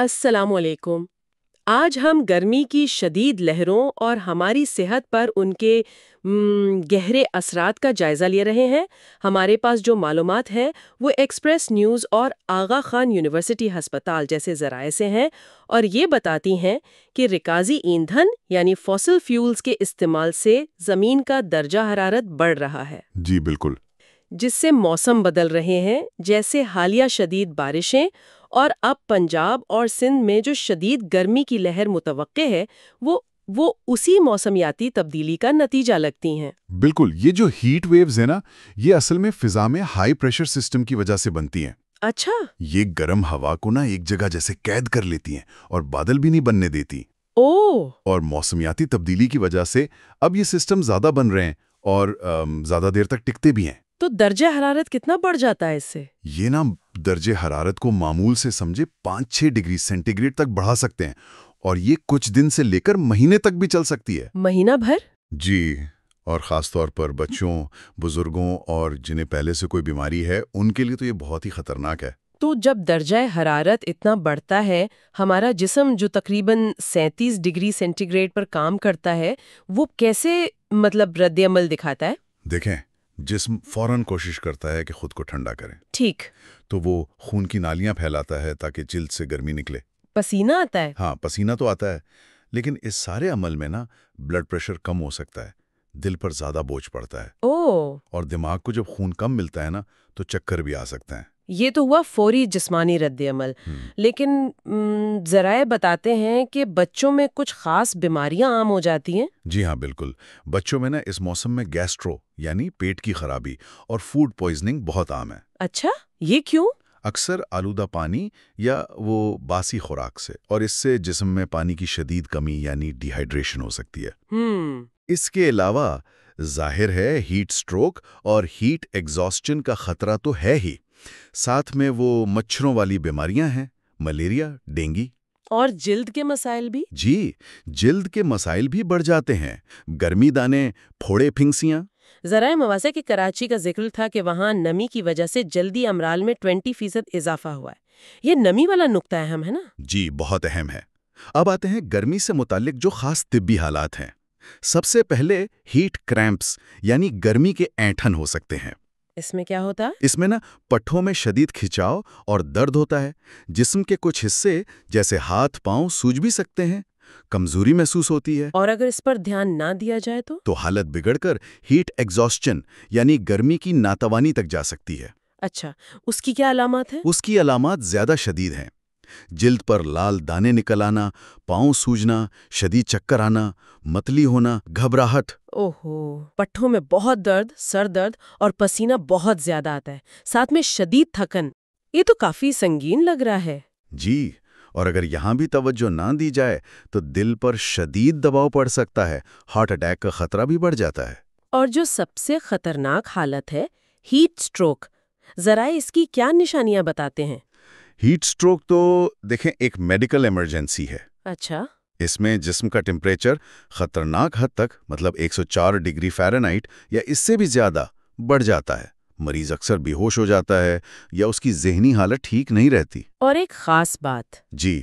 السلام علیکم۔ آج ہم گرمی کی شدید لہروں اور ہماری صحت پر ان کے گہرے اثرات کا جائزہ لے رہے ہیں۔ ہمارے پاس جو معلومات ہے وہ ایکسپریس نیوز اور آغا خان یونیورسٹی ہسپتال جیسے ذرائع سے ہیں، اور یہ بتاتی ہیں کہ رکازی ایندھن یعنی فوسل فیولز کے استعمال سے زمین کا درجہ حرارت بڑھ رہا ہے۔ جی بالکل۔ جس سے موسم بدل رہے ہیں، جیسے حالیہ شدید بارشیں، اور اب پنجاب اور سندھ میں جو شدید گرمی کی لہر متوقع ہے وہ اسی موسمیاتی تبدیلی کا نتیجہ لگتی ہیں۔ بالکل، یہ جو ہیٹ ویوز ہیں نا، یہ اصل میں فضا میں ہائی پریشر سسٹم کی وجہ سے بنتی ہیں۔ اچھا۔ یہ گرم ہوا کو نا ایک جگہ جیسے قید کر لیتی ہیں اور بادل بھی نہیں بننے دیتی۔ اور موسمیاتی تبدیلی کی وجہ سے اب یہ سسٹم زیادہ بن رہے ہیں اور زیادہ دیر تک ٹکتے بھی ہیں۔ تو درجہ حرارت کتنا بڑھ جاتا ہے اس سے؟ یہ نا درجہ حرارت کو معمول سے سمجھے 5-6 ڈگری سینٹی گریڈ تک بڑھا سکتے ہیں، اور یہ کچھ دن سے لے کر مہینے تک بھی چل سکتی ہے۔ مہینہ بھر؟ جی، اور خاص طور پر بچوں، بزرگوں اور جنہیں پہلے سے کوئی بیماری ہے، ان کے لیے تو یہ بہت ہی خطرناک ہے۔ تو جب درجہ حرارت اتنا بڑھتا ہے، ہمارا جسم جو تقریباً 37 ڈگری سینٹی گریڈ پر کام کرتا ہے، وہ کیسے رد عمل دکھاتا ہے؟ دیکھیں، جسم فوراً کوشش کرتا ہے کہ خود کو ٹھنڈا کرے۔ ٹھیک۔ تو وہ خون کی نالیاں پھیلاتا ہے تاکہ جلد سے گرمی نکلے۔ پسینہ آتا ہے؟ ہاں، پسینہ تو آتا ہے، لیکن اس سارے عمل میں نا بلڈ پریشر کم ہو سکتا ہے، دل پر زیادہ بوجھ پڑتا ہے، اور دماغ کو جب خون کم ملتا ہے نا تو چکر بھی آ سکتے ہیں۔ یہ تو ہوا فوری جسمانی رد عمل، لیکن ذرائع بتاتے ہیں کہ بچوں میں کچھ خاص بیماریاں عام ہو جاتی ہیں۔ جی ہاں، بالکل۔ بچوں میں نا اس موسم میں گیسٹرو یعنی پیٹ کی خرابی اور فوڈ پوائزننگ بہت عام ہے۔ اچھا، یہ کیوں؟ اکثر آلودہ پانی یا وہ باسی خوراک سے، اور اس سے جسم میں پانی کی شدید کمی یعنی ڈی ہائیڈریشن ہو سکتی ہے۔ اس کے علاوہ ظاہر ہے ہیٹ سٹروک اور ہیٹ ایگزاسشن کا خطرہ تو ہے ہی، ساتھ میں وہ مچھروں والی بیماریاں ہیں، ملیریا، ڈینگی۔ اور جلد کے مسائل بھی؟ جی، جلد کے مسائل بھی بڑھ جاتے ہیں، گرمی دانے، پھوڑے، پھنسیاں۔ ذرائع موازہ کی کراچی کا ذکر تھا کہ وہاں نمی کی وجہ سے جلدی امرال میں 20% اضافہ ہوا ہے۔ یہ نمی والا نقطہ اہم ہے نا؟ جی، بہت اہم ہے۔ اب آتے ہیں گرمی سے متعلق جو خاص طبی حالات ہیں۔ سب سے پہلے ہیٹ کریمپس یعنی گرمی کے اینٹھن ہو سکتے ہیں۔ اس میں کیا ہوتا؟ اس میں نا پٹھوں میں شدید کھچاؤ اور درد ہوتا ہے، جسم کے کچھ حصے جیسے ہاتھ پاؤں سوج بھی سکتے ہیں، کمزوری محسوس ہوتی ہے۔ اور اگر اس پر دھیان نہ دیا جائے تو حالت بگڑ کر ہیٹ ایگزاسشن یعنی گرمی کی ناتوانی تک جا سکتی ہے۔ اچھا، اس کی کیا علامات ہیں؟ اس کی علامات زیادہ شدید ہیں۔ جلد پر لال دانے نکل آنا، پاؤں سوجنا، شدید چکر آنا، متلی ہونا، گھبراہٹ۔ اوہو، پٹھوں میں بہت درد، سر درد اور پسینہ بہت زیادہ آتا ہے، ساتھ میں شدید تھکن۔ یہ تو کافی سنگین لگ رہا ہے۔ جی، اور اگر یہاں بھی توجہ نہ دی جائے تو دل پر شدید دباؤ پڑ سکتا ہے، ہارٹ اٹیک کا خطرہ بھی بڑھ جاتا ہے۔ اور جو سب سے خطرناک حالت ہے، ہیٹ سٹروک، ذرائع اس کی کیا نشانیاں بتاتے ہیں؟ ہیٹ سٹروک تو دیکھیں ایک میڈیکل ایمرجنسی ہے۔ اچھا۔ اس میں جسم کا ٹمپریچر خطرناک حد تک 104 ڈگری فahrenheit یا اس سے بھی زیادہ بڑھ جاتا ہے۔ مریض اکثر بے ہوش ہو جاتا ہے یا اس کی ذہنی حالت ٹھیک نہیں رہتی۔ اور ایک خاص بات، جی،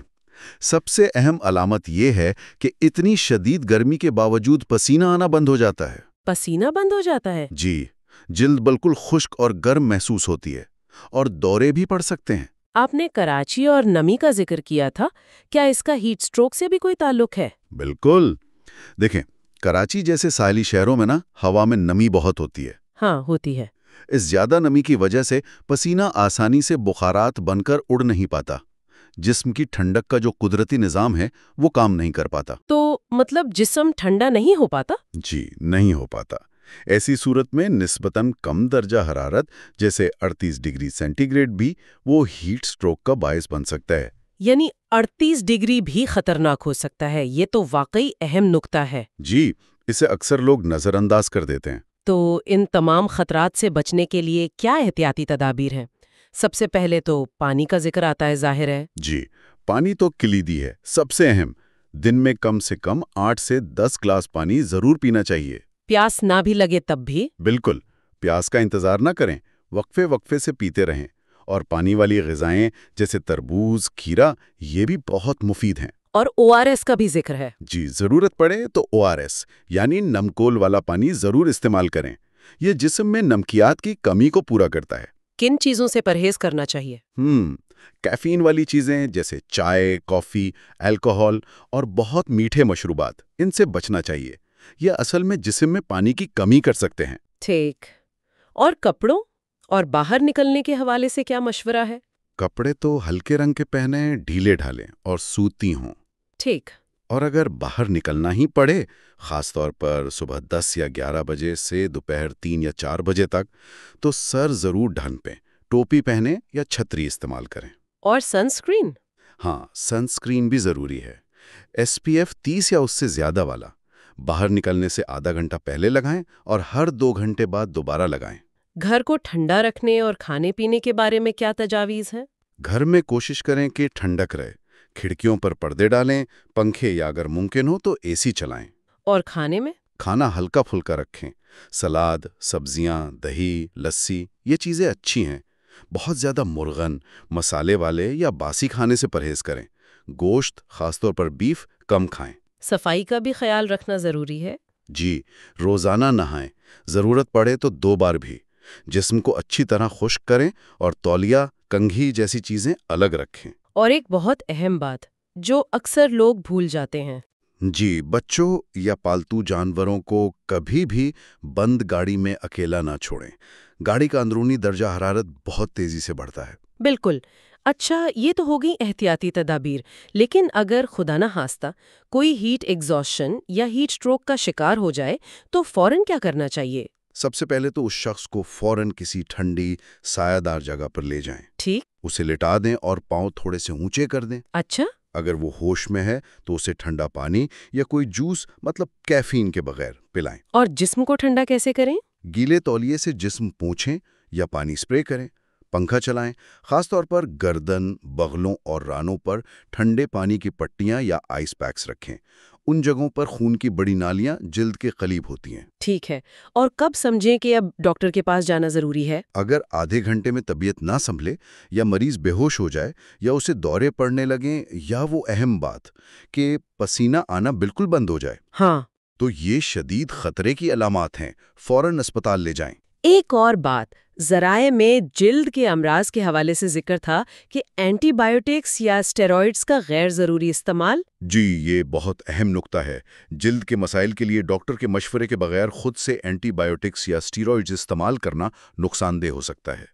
سب سے اہم علامت یہ ہے کہ اتنی شدید گرمی کے باوجود پسینہ آنا بند ہو جاتا ہے۔ پسینہ بند ہو جاتا ہے؟ جی، جلد بالکل خشک اور گرم محسوس ہوتی ہے، اور دورے بھی پڑ سکتے ہیں۔ آپ نے کراچی اور نمی کا ذکر کیا تھا، کیا اس کا ہیٹ سٹروک سے بھی کوئی تعلق ہے؟ بالکل۔ دیکھیں، کراچی جیسے ساحلی شہروں میں نا ہوا میں نمی بہت ہوتی ہے۔ ہاں، ہوتی ہے۔ اس زیادہ نمی کی وجہ سے پسینہ آسانی سے بخارات بن کر اڑ نہیں پاتا، جسم کی ٹھنڈک کا جو قدرتی نظام ہے وہ کام نہیں کر پاتا۔ تو جسم ٹھنڈا نہیں ہو پاتا؟ جی، نہیں ہو پاتا۔ ایسی صورت میں نسبتاً کم درجہ حرارت جیسے 38 ڈگری سینٹی گریڈ بھی وہ ہیٹ سٹروک کا باعث بن سکتا ہے۔ یعنی 38 ڈگری بھی خطرناک ہو سکتا ہے، یہ تو واقعی اہم نکتہ ہے۔ جی، اسے اکثر لوگ نظر انداز کر دیتے ہیں۔ تو ان تمام خطرات سے بچنے کے لیے کیا احتیاطی تدابیر ہیں؟ سب سے پہلے تو پانی کا ذکر آتا ہے، ظاہر ہے۔ جی، پانی تو کلیدی ہے، سب سے اہم۔ دن میں کم سے کم 8 سے 10 گلاس پانی ضرور پینا چاہیے۔ پیاس نہ بھی لگے تب بھی؟ بالکل، پیاس کا انتظار نہ کریں، وقفے وقفے سے پیتے رہیں، اور پانی والی غذائیں جیسے تربوز، کھیرا یہ بھی بہت مفید ہیں۔ اور ORS کا بھی ذکر ہے۔ جی، ضرورت پڑے تو ORS یعنی نمکول والا پانی ضرور استعمال کریں۔ یہ جسم میں نمکیات کی کمی کو پورا کرتا ہے۔ کن چیزوں سے پرہیز کرنا چاہیے؟ کیفین والی چیزیں جیسے چائے، کافی، الکوہول اور بہت میٹھے مشروبات، ان سے بچنا چاہیے۔ یہ اصل میں جسم میں پانی کی کمی کر سکتے ہیں۔ ٹھیک۔ اور کپڑوں اور باہر نکلنے کے حوالے سے کیا مشورہ ہے؟ کپڑے تو ہلکے رنگ کے پہنیں، ڈھیلے ڈھالیں اور سوتی ہوں۔ ٹھیک۔ اور اگر باہر نکلنا ہی پڑے، خاص طور پر صبح 10 یا 11 بجے سے دوپہر 3 یا 4 بجے تک، تو سر ضرور ڈھانپیں، ٹوپی پہنیں یا چھتری استعمال کریں۔ اور سنسکرین؟ ہاں، سنسکرین بھی ضروری ہے۔ SPF 30 یا اس سے زیادہ والا باہر نکلنے سے آدھا گھنٹہ پہلے لگائیں اور ہر 2 گھنٹے بعد دوبارہ لگائیں۔ گھر کو ٹھنڈا رکھنے اور کھانے پینے کے بارے میں کیا تجاویز ہے؟ گھر میں کوشش کریں کہ ٹھنڈک رہے، کھڑکیوں پر پردے ڈالیں، پنکھے یا اگر ممکن ہو تو AC چلائیں۔ اور کھانے میں؟ کھانا ہلکا پھلکا رکھیں، سلاد، سبزیاں، دہی، لسی یہ چیزیں اچھی ہیں۔ بہت زیادہ مرغن، مسالے والے یا باسی کھانے سے پرہیز کریں۔ گوشت، خاص طور پر بیف، کم کھائیں۔ صفائی کا بھی خیال رکھنا ضروری ہے۔ جی، روزانہ نہائیں، ضرورت پڑے تو 2 بار بھی۔ جسم کو اچھی طرح خشک کریں اور تولیہ، کنگھی جیسی چیزیں الگ رکھیں۔ اور ایک بہت اہم بات جو اکثر لوگ بھول جاتے ہیں۔ جی، بچوں یا پالتو جانوروں کو کبھی بھی بند گاڑی میں اکیلا نہ چھوڑیں۔ گاڑی کا اندرونی درجہ حرارت بہت تیزی سے بڑھتا ہے۔ بالکل۔ اچھا، یہ تو ہو گئی احتیاطی تدابیر، لیکن اگر خدا نہ خواستہ کوئی ہیٹ ایگزاسشن یا ہیٹ سٹروک کا شکار ہو جائے تو فوراً کیا کرنا چاہیے؟ سب سے پہلے تو اس شخص کو فوراً کسی ٹھنڈی، سایہ دار جگہ پر لے جائیں۔ ٹھیک۔ اسے لٹا دیں اور پاؤں تھوڑے سے اونچے کر دیں۔ اچھا۔ اگر وہ ہوش میں ہے تو اسے ٹھنڈا پانی یا کوئی جوس کیفین کے بغیر پلائیں۔ اور جسم کو ٹھنڈا کیسے کریں؟ گیلے تولیے سے جسم پونچھیں یا پانی سپرے کریں۔ پنکھا چلائیں، خاص طور پر گردن، بغلوں اور رانوں پر ٹھنڈے پانی کی پٹیاں یا آئس پیکس رکھیں۔ ان جگہوں پر خون کی بڑی نالیاں جلد کے قریب ہوتی ہیں۔ ٹھیک ہے۔ اور کب سمجھیں کہ اب ڈاکٹر کے پاس جانا ضروری ہے؟ اگر آدھے گھنٹے میں طبیعت نہ سنبھلے یا مریض بے ہوش ہو جائے یا اسے دورے پڑنے لگیں یا وہ اہم بات کہ پسینہ آنا بالکل بند ہو جائے، ہاں، تو یہ شدید خطرے کی علامات ہیں۔ فوراً اسپتال لے جائیں۔ ایک اور بات، ذرائع میں جلد کے امراض کے حوالے سے ذکر تھا کہ اینٹی بائیوٹکس یا اسٹیرائڈز کا غیر ضروری استعمال۔ جی، یہ بہت اہم نکتہ ہے۔ جلد کے مسائل کے لیے ڈاکٹر کے مشورے کے بغیر خود سے اینٹی بائیوٹکس یا اسٹیرائڈز استعمال کرنا نقصان دہ ہو سکتا ہے۔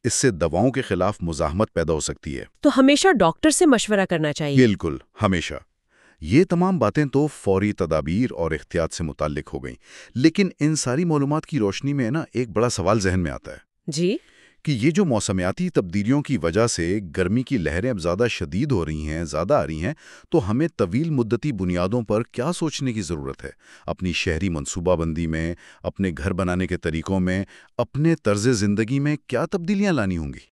اس سے دواؤں کے خلاف مزاحمت پیدا ہو سکتی ہے۔ تو ہمیشہ ڈاکٹر سے مشورہ کرنا چاہیے۔ بالکل، ہمیشہ۔ یہ تمام باتیں تو فوری تدابیر اور احتیاط سے متعلق ہو گئیں، لیکن ان ساری معلومات کی روشنی میں ایک بڑا سوال ذہن میں آتا ہے۔ جی؟ کہ یہ جو موسمیاتی تبدیلیوں کی وجہ سے گرمی کی لہریں اب زیادہ شدید ہو رہی ہیں، زیادہ آ رہی ہیں، تو ہمیں طویل مدتی بنیادوں پر کیا سوچنے کی ضرورت ہے؟ اپنی شہری منصوبہ بندی میں، اپنے گھر بنانے کے طریقوں میں، اپنے طرز زندگی میں کیا تبدیلیاں لانی ہوں گی؟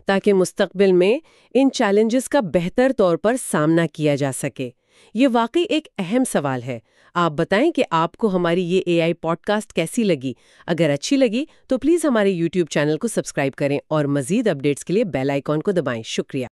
تاکہ مستقبل میں ان چیلنجز کا بہتر طور پر سامنا کیا جا سکے۔ یہ واقعی ایک اہم سوال ہے۔ آپ بتائیں کہ آپ کو ہماری یہ AI پوڈ کاسٹ کیسی لگی؟ اگر اچھی لگی تو پلیز ہمارے YouTube چینل کو سبسکرائب کریں اور مزید اپڈیٹس کے لیے بیل آئیکن کو دبائیں۔ شکریہ۔